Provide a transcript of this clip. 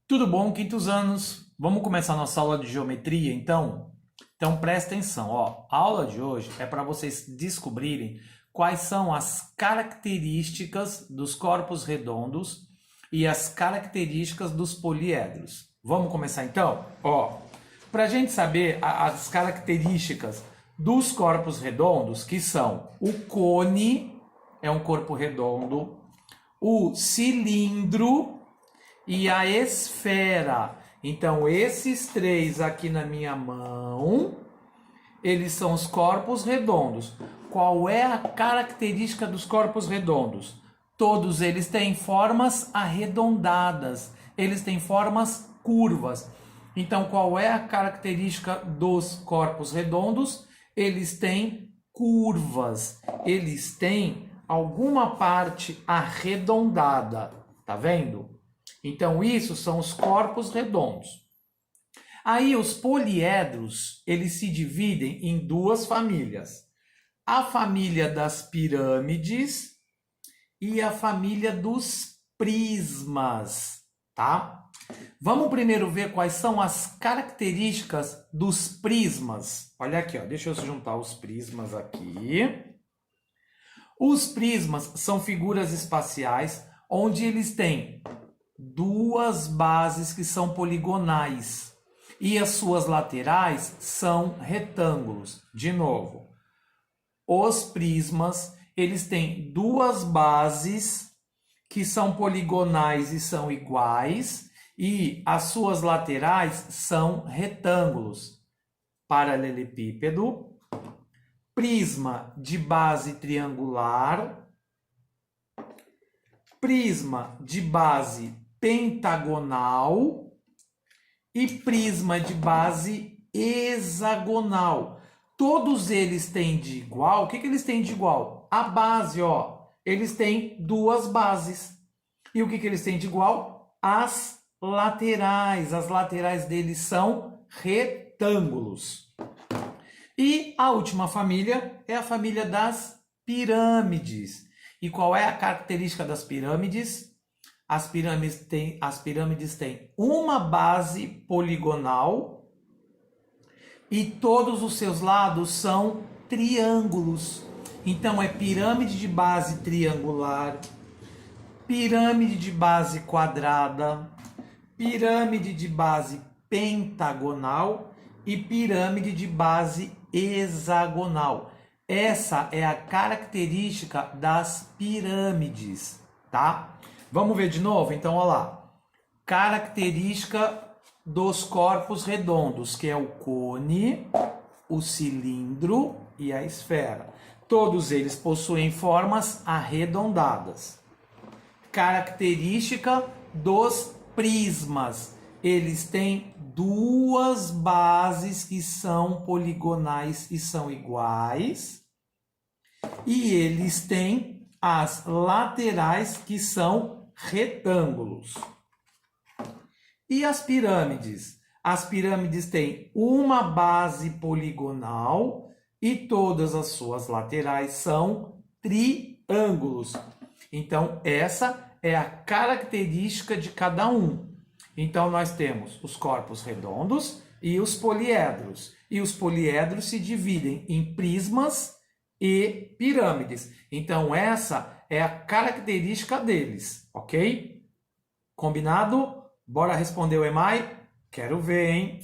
Tudo bom, quintos anos? Vamos começar nossa aula de geometria, então? Então presta atenção, ó. A aula de hoje é para vocês descobrirem quais são as características dos corpos redondos e as características dos poliedros. Vamos começar então? Ó, para a gente saber as características dos corpos redondos, que são o cone, é um corpo redondo, o cilindro e a esfera. Então, esses três aqui na minha mão, eles são os corpos redondos. Qual é a característica dos corpos redondos? Todos eles têm formas arredondadas, eles têm formas curvas. Então, qual é a característica dos corpos redondos? Eles têm curvas, eles têm alguma parte arredondada, tá vendo? Então, isso são os corpos redondos. Aí, os poliedros, eles se dividem em duas famílias. A família das pirâmides e a família dos prismas, tá? Vamos primeiro ver quais são as características dos prismas. Olha aqui, ó, deixa eu juntar os prismas aqui. Os prismas são figuras espaciais onde eles têm duas bases que são poligonais e as suas laterais são retângulos. De novo, os prismas, eles têm duas bases que são poligonais e são iguais e as suas laterais são retângulos. Paralelepípedo, prisma de base triangular, prisma de base pentagonal e prisma de base hexagonal. Todos eles têm de igual. O que eles têm de igual? A base, ó. Eles têm duas bases. E o que eles têm de igual? As laterais. As laterais deles são retângulos. E a última família é a família das pirâmides. E qual é a característica das pirâmides? As pirâmides têm uma base poligonal e todos os seus lados são triângulos. Então é pirâmide de base triangular, pirâmide de base quadrada, pirâmide de base pentagonal e pirâmide de base hexagonal. Essa é a característica das pirâmides, tá? Vamos ver de novo? Então, olha lá. Característica dos corpos redondos, que é o cone, o cilindro e a esfera. Todos eles possuem formas arredondadas. Característica dos prismas. Eles têm duas bases que são poligonais e são iguais. E eles têm as laterais que são retângulos. E as pirâmides? As pirâmides têm uma base poligonal e todas as suas laterais são triângulos. Então, essa é a característica de cada um. Então, nós temos os corpos redondos e os poliedros. E os poliedros se dividem em prismas e pirâmides. Então, essa é a característica deles, ok? Combinado? Bora responder o EMAI? Quero ver, hein?